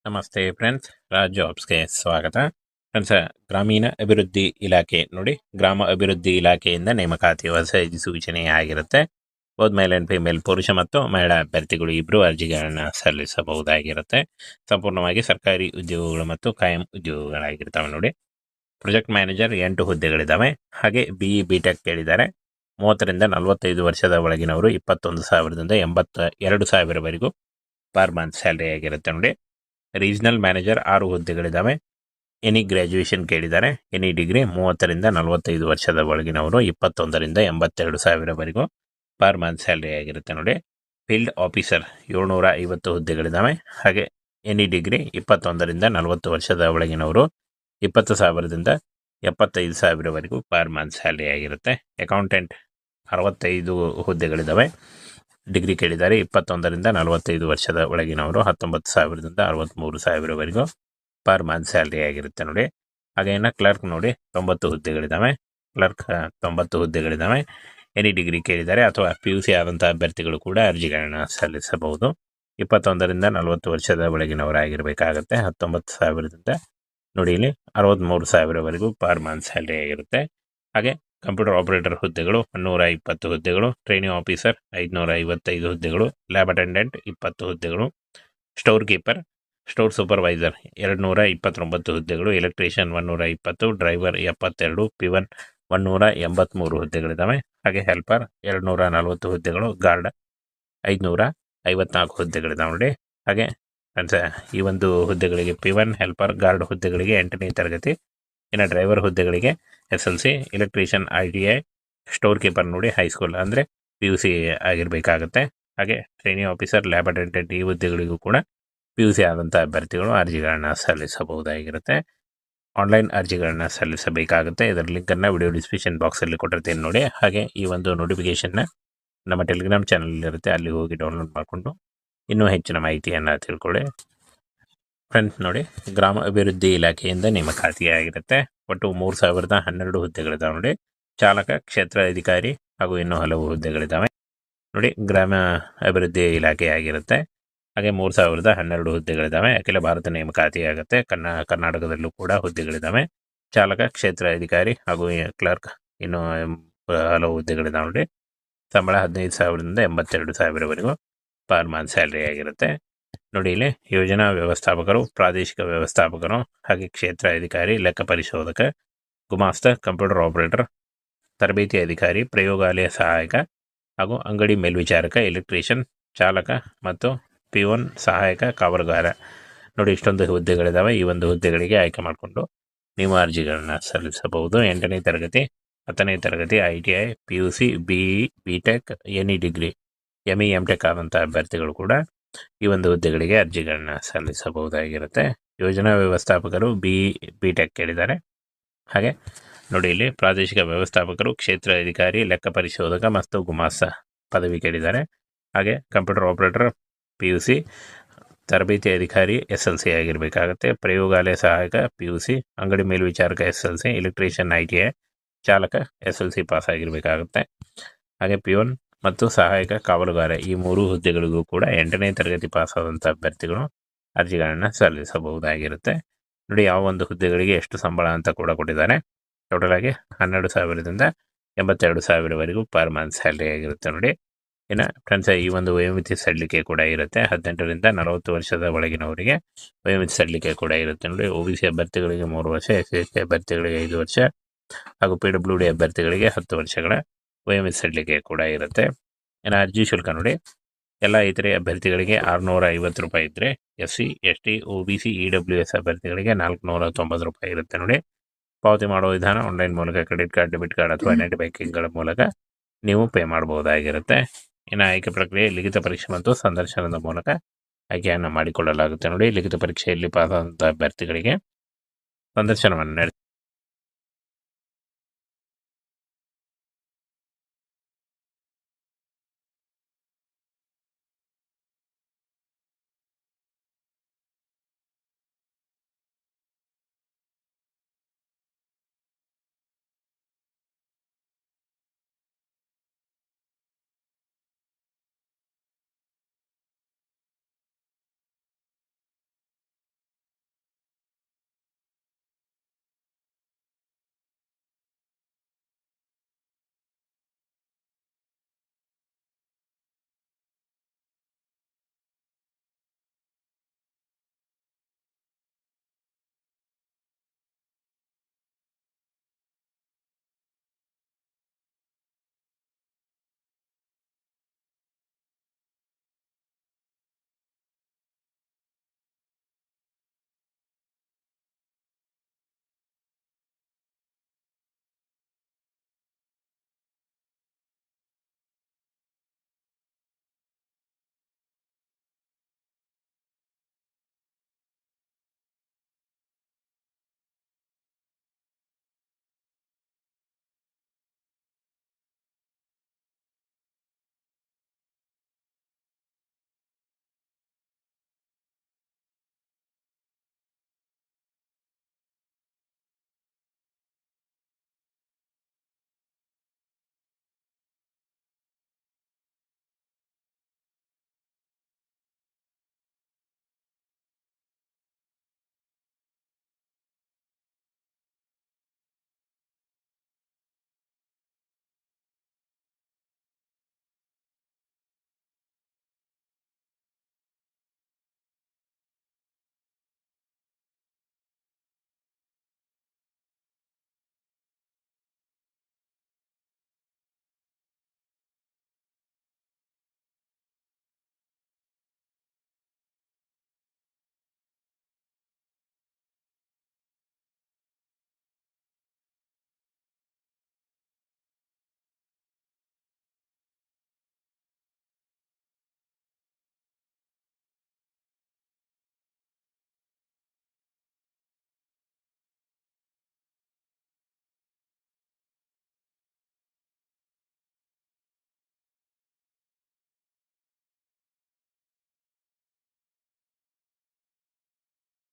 ನಮಸ್ತೆ ಫ್ರೆಂಡ್ಸ್, ರಾಜ್ ಜಾಬ್ಸ್ಗೆ ಸ್ವಾಗತ. ಫ್ರೆಂಡ್ಸ್, ಗ್ರಾಮೀಣ ಅಭಿವೃದ್ಧಿ ಇಲಾಖೆ ನೋಡಿ, ಗ್ರಾಮ ಅಭಿವೃದ್ಧಿ ಇಲಾಖೆಯಿಂದ ನೇಮಕಾತಿ ಹೊಸ ಸೂಚನೆ ಆಗಿರುತ್ತೆ. ಬೋತ್ ಮೇಲ್ ಆ್ಯಂಡ್ ಫಿಮೇಲ್, ಪುರುಷ ಮತ್ತು ಮಹಿಳಾ ಅಭ್ಯರ್ಥಿಗಳು ಇಬ್ಬರು ಅರ್ಜಿಗಳನ್ನು ಸಲ್ಲಿಸಬಹುದಾಗಿರುತ್ತೆ. ಸಂಪೂರ್ಣವಾಗಿ ಸರ್ಕಾರಿ ಉದ್ಯೋಗಗಳು ಮತ್ತು ಕಾಯಂ ಉದ್ಯೋಗಗಳಾಗಿರ್ತವೆ ನೋಡಿ. Project manager 8 ಹುದ್ದೆಗಳಿದ್ದಾವೆ. ಹಾಗೆ BE BTech ಕೇಳಿದ್ದಾರೆ. 30ರಿಂದ 45 ವರ್ಷದ ಒಳಗಿನವರು 21,000ದಿಂದ 82,000ವರೆಗೂ ಪರ್ ಮಂತ್ ಸ್ಯಾಲರಿ ಆಗಿರುತ್ತೆ ನೋಡಿ. Regional manager 6 ಹುದ್ದೆಗಳಿದ್ದಾವೆ. ಎನಿ ಗ್ರ್ಯಾಜುಯೇಷನ್ ಕೇಳಿದ್ದಾರೆ. ಎನಿ ಡಿಗ್ರಿ 30ರಿಂದ 45 ವರ್ಷದ ಒಳಗಿನವರು 21ರಿಂದ 82,000ವರೆಗೂ ಪರ್ ಮಂತ್ ಸ್ಯಾಲರಿ ಆಗಿರುತ್ತೆ ನೋಡಿ. Field officer 750 ಹುದ್ದೆಗಳಿದ್ದಾವೆ. ಹಾಗೆ ಎನಿ ಡಿಗ್ರಿ 21ರಿಂದ 40 ವರ್ಷದ ಒಳಗಿನವರು 20,000ದಿಂದ 75,000ವರೆಗೂ ಪರ್ ಮಂತ್ ಸ್ಯಾಲರಿ ಆಗಿರುತ್ತೆ. ಅಕೌಂಟೆಂಟ್ 65 ಹುದ್ದೆಗಳಿದ್ದಾವೆ. ಡಿಗ್ರಿ ಕೇಳಿದ್ದಾರೆ. 21ರಿಂದ 45 ವರ್ಷದ ಒಳಗಿನವರು 19,000ದಿಂದ 63,000ವರೆಗೂ ಪರ್ ಮಂತ್ ಸ್ಯಾಲರಿ ಆಗಿರುತ್ತೆ ನೋಡಿ. ಹಾಗೆ ಇನ್ನು ಕ್ಲರ್ಕ್ ನೋಡಿ, 90 ಹುದ್ದೆಗಳಿದ್ದಾವೆ. ಕ್ಲರ್ಕ್ 90 ಹುದ್ದೆಗಳಿದ್ದಾವೆ. ಎನಿ ಡಿಗ್ರಿ ಕೇಳಿದ್ದಾರೆ ಅಥವಾ PUC ಆದಂಥ ಅಭ್ಯರ್ಥಿಗಳು ಕೂಡ ಅರ್ಜಿಗಳನ್ನು ಸಲ್ಲಿಸಬಹುದು. 21ರಿಂದ 40 ವರ್ಷದ ಒಳಗಿನವರಾಗಿರಬೇಕಾಗತ್ತೆ. 19,000ದಿಂದ ನೋಡಿ ಇಲ್ಲಿ 63,000ವರೆಗೂ ಪರ್ ಮಂತ್ ಸ್ಯಾಲರಿ ಆಗಿರುತ್ತೆ. ಹಾಗೆ ಕಂಪ್ಯೂಟರ್ ಆಪರೇಟರ್ ಹುದ್ದೆಗಳು 120 ಹುದ್ದೆಗಳು. ಟ್ರೈನಿಂಗ್ ಆಫೀಸರ್ 555 ಹುದ್ದೆಗಳು. ಲ್ಯಾಬ್ ಅಟೆಂಡೆಂಟ್ 20 ಹುದ್ದೆಗಳು. ಸ್ಟೋರ್ ಕೀಪರ್, ಸ್ಟೋರ್ ಸೂಪರ್ವೈಸರ್ 229 ಹುದ್ದೆಗಳು. Electrician 120, driver 72, ಪಿವನ್ 183 ಹುದ್ದೆಗಳಿದ್ದಾವೆ. ಹಾಗೆ ಹೆಲ್ಪರ್ 240 ಹುದ್ದೆಗಳು. ಗಾರ್ಡ್ 554 ಹುದ್ದೆಗಳಿದ್ದಾವೆ ನೋಡಿ. ಹಾಗೆ ಈ ಒಂದು ಹುದ್ದೆಗಳಿಗೆ ಪಿವನ್, ಹೆಲ್ಪರ್, ಗಾರ್ಡ್ ಹುದ್ದೆಗಳಿಗೆ 8ನೇ ತರಗತಿ. ಇನ್ನು ಡ್ರೈವರ್ ಹುದ್ದೆಗಳಿಗೆ SLC, electrician ITI, store keeper ನೋಡಿ ಹೈಸ್ಕೂಲ್ ಅಂದರೆ PUC ಆಗಿರಬೇಕಾಗತ್ತೆ. ಹಾಗೆ ಟ್ರೈನಿಂಗ್ ಆಫೀಸರ್, ಲ್ಯಾಬ್ ಅಟೆಂಡೆಂಟ್ ಈ ಹುದ್ದೆಗಳಿಗೂ ಕೂಡ PUC ಆದಂಥ ಅಭ್ಯರ್ಥಿಗಳು ಅರ್ಜಿಗಳನ್ನು ಸಲ್ಲಿಸಬಹುದಾಗಿರುತ್ತೆ. ಆನ್ಲೈನ್ ಅರ್ಜಿಗಳನ್ನು ಸಲ್ಲಿಸಬೇಕಾಗುತ್ತೆ. ಇದರ ಲಿಂಕನ್ನು ವಿಡಿಯೋ ಡಿಸ್ಕ್ರಿಪ್ಷನ್ ಬಾಕ್ಸಲ್ಲಿ ಕೊಟ್ಟಿರ್ತೀನಿ ನೋಡಿ. ಹಾಗೆ ಈ ಒಂದು ನೋಟಿಫಿಕೇಷನ್ನ ನಮ್ಮ ಟೆಲಿಗ್ರಾಮ್ ಚಾನಲಲ್ಲಿರುತ್ತೆ, ಅಲ್ಲಿ ಹೋಗಿ ಡೌನ್ಲೋಡ್ ಮಾಡಿಕೊಂಡು ಇನ್ನೂ ಹೆಚ್ಚಿನ ಮಾಹಿತಿಯನ್ನು ತಿಳ್ಕೊಳ್ಳಿ. ಫ್ರೆಂಡ್ಸ್ ನೋಡಿ, ಗ್ರಾಮ ಅಭಿವೃದ್ಧಿ ಇಲಾಖೆಯಿಂದ ನೇಮಕಾತಿಯಾಗಿರುತ್ತೆ. ಒಟ್ಟು 3,012 ಹುದ್ದೆಗಳಿದ್ದಾವೆ ನೋಡಿ. ಚಾಲಕ, ಕ್ಷೇತ್ರ ಅಧಿಕಾರಿ ಹಾಗೂ ಇನ್ನೂ ಹಲವು ಹುದ್ದೆಗಳಿದ್ದಾವೆ ನೋಡಿ. ಗ್ರಾಮ ಅಭಿವೃದ್ಧಿ ಇಲಾಖೆ ಆಗಿರುತ್ತೆ. ಹಾಗೆ 3,012 ಹುದ್ದೆಗಳಿದ್ದಾವೆ. ಅಖಿಲ ಭಾರತ ನೇಮಕಾತಿ ಆಗುತ್ತೆ. ಕರ್ನಾಟಕದಲ್ಲೂ ಕೂಡ ಹುದ್ದೆಗಳಿದ್ದಾವೆ. ಚಾಲಕ, ಕ್ಷೇತ್ರ ಅಧಿಕಾರಿ ಹಾಗೂ ಕ್ಲರ್ಕ್ ಇನ್ನೂ ಹಲವು ಹುದ್ದೆಗಳಿದ್ದಾವೆ ನೋಡಿ. ಸಂಬಳ 15,000ದಿಂದ 82,000ವರೆಗೂ ಪರ್ ಮಂತ್ ಸ್ಯಾಲರಿ ಆಗಿರುತ್ತೆ ನೋಡಿ. ಇಲ್ಲಿ ಯೋಜನಾ ವ್ಯವಸ್ಥಾಪಕರು, ಪ್ರಾದೇಶಿಕ ವ್ಯವಸ್ಥಾಪಕರು, ಹಾಗೆ ಕ್ಷೇತ್ರ ಅಧಿಕಾರಿ, ಲೆಕ್ಕ ಪರಿಶೋಧಕ, ಗುಮಾಸ್ತ, ಕಂಪ್ಯೂಟರ್ ಆಪರೇಟರ್, ತರಬೇತಿ ಅಧಿಕಾರಿ, ಪ್ರಯೋಗಾಲಯ ಸಹಾಯಕ ಹಾಗೂ ಅಂಗಡಿ ಮೇಲ್ವಿಚಾರಕ, ಎಲೆಕ್ಟ್ರಿಷಿಯನ್, ಚಾಲಕ ಮತ್ತು ಪಿವನ್, ಸಹಾಯಕ ಕಾವಲುಗಾರ ನೋಡಿ. ಇಷ್ಟೊಂದು ಹುದ್ದೆಗಳಿದ್ದಾವೆ. ಈ ಒಂದು ಹುದ್ದೆಗಳಿಗೆ ಆಯ್ಕೆ ಮಾಡಿಕೊಂಡು ನೀವು ಅರ್ಜಿಗಳನ್ನು ಸಲ್ಲಿಸಬಹುದು. 8ನೇ ತರಗತಿ, 10ನೇ ತರಗತಿ, ITI, PUC, BE BTech, any degree, ME MTech ಆದಂಥ ಅಭ್ಯರ್ಥಿಗಳು ಕೂಡ ಈ ಒಂದು ಹುದ್ದೆಗಳಿಗೆ ಅರ್ಜಿಗಳನ್ನು ಸಲ್ಲಿಸಬಹುದಾಗಿರುತ್ತೆ. ಯೋಜನಾ ವ್ಯವಸ್ಥಾಪಕರು BE BTech ಕೇಳಿದ್ದಾರೆ. ಹಾಗೆ ನೋಡಿ ಇಲ್ಲಿ ಪ್ರಾದೇಶಿಕ ವ್ಯವಸ್ಥಾಪಕರು, ಕ್ಷೇತ್ರ ಅಧಿಕಾರಿ, ಲೆಕ್ಕ ಪರಿಶೋಧಕ ಮತ್ತು ಗುಮಾಸ್ತ ಪದವಿ ಕೇಳಿದ್ದಾರೆ. ಹಾಗೆ ಕಂಪ್ಯೂಟರ್ ಆಪರೇಟರ್ PUC, ತರಬೇತಿ ಅಧಿಕಾರಿ SLC ಆಗಿರಬೇಕಾಗುತ್ತೆ. ಪ್ರಯೋಗಾಲಯ ಸಹಾಯಕ PUC, ಅಂಗಡಿ ಮೇಲ್ವಿಚಾರಕ SLC, ಎಲೆಕ್ಟ್ರಿಷಿಯನ್ ITI, ಚಾಲಕ SLC ಪಾಸ್ ಆಗಿರಬೇಕಾಗುತ್ತೆ. ಹಾಗೆ ಪಿವನ್ ಮತ್ತು ಸಹಾಯಕ ಕಾವಲುಗಾರ ಈ 3 ಹುದ್ದೆಗಳಿಗೂ ಕೂಡ 8ನೇ ತರಗತಿ ಪಾಸ್ ಆದಂಥ ಅಭ್ಯರ್ಥಿಗಳು ಅರ್ಜಿಗಳನ್ನು ಸಲ್ಲಿಸಬಹುದಾಗಿರುತ್ತೆ ನೋಡಿ. ಯಾವ ಒಂದು ಹುದ್ದೆಗಳಿಗೆ ಎಷ್ಟು ಸಂಬಳ ಅಂತ ಕೂಡ ಕೊಟ್ಟಿದ್ದಾರೆ. ಟೋಟಲ್ ಆಗಿ 12,000ದಿಂದ 82,000ವರೆಗೂ ಪರ್ ಮಂತ್ ಸ್ಯಾಲರಿ ಆಗಿರುತ್ತೆ ನೋಡಿ. ಇನ್ನು ಫ್ರೆಂಡ್ಸ್, ಈ ಒಂದು ವಯೋಮಿತಿ ಸಡಿಲಿಕೆ ಕೂಡ ಇರುತ್ತೆ. 18ರಿಂದ 40 ವರ್ಷದ ಒಳಗಿನವರಿಗೆ ವಯೋಮಿತಿ ಸಡಿಲಿಕೆ ಕೂಡ ಇರುತ್ತೆ ನೋಡಿ. OBC ಅಭ್ಯರ್ಥಿಗಳಿಗೆ 3 ವರ್ಷ, SC ಅಭ್ಯರ್ಥಿಗಳಿಗೆ 5 ವರ್ಷ ಹಾಗೂ PWD ಅಭ್ಯರ್ಥಿಗಳಿಗೆ 10 ವರ್ಷಗಳ ವಯೋಮಿತಿ ಸಡಿಲಿಕೆ ಕೂಡ ಇರುತ್ತೆ. ಇನ್ನು ಅರ್ಜಿ ಶುಲ್ಕ ನೋಡಿ, ಎಲ್ಲ ಇತರೆ ಅಭ್ಯರ್ಥಿಗಳಿಗೆ 650 ರೂಪಾಯಿ ಇದ್ದರೆ, SC ST OBC EWS ಅಭ್ಯರ್ಥಿಗಳಿಗೆ 490 ರೂಪಾಯಿ ಇರುತ್ತೆ ನೋಡಿ. ಪಾವತಿ ಮಾಡುವ ವಿಧಾನ ಆನ್ಲೈನ್ ಮೂಲಕ, ಕ್ರೆಡಿಟ್ ಕಾರ್ಡ್, ಡೆಬಿಟ್ ಕಾರ್ಡ್ ಅಥವಾ ನೆಟ್ ಬ್ಯಾಂಕಿಂಗ್ಗಳ ಮೂಲಕ ನೀವು ಪೇ ಮಾಡಬಹುದಾಗಿರುತ್ತೆ. ಇನ್ನು ಆಯ್ಕೆ ಪ್ರಕ್ರಿಯೆ ಲಿಖಿತ ಪರೀಕ್ಷೆ ಮತ್ತು ಸಂದರ್ಶನದ ಮೂಲಕ ಆಯ್ಕೆಯನ್ನು ಮಾಡಿಕೊಳ್ಳಲಾಗುತ್ತೆ ನೋಡಿ. ಲಿಖಿತ ಪರೀಕ್ಷೆಯಲ್ಲಿ ಪಾಸ್ ಆದಂಥ ಅಭ್ಯರ್ಥಿಗಳಿಗೆ ಸಂದರ್ಶನವನ್ನು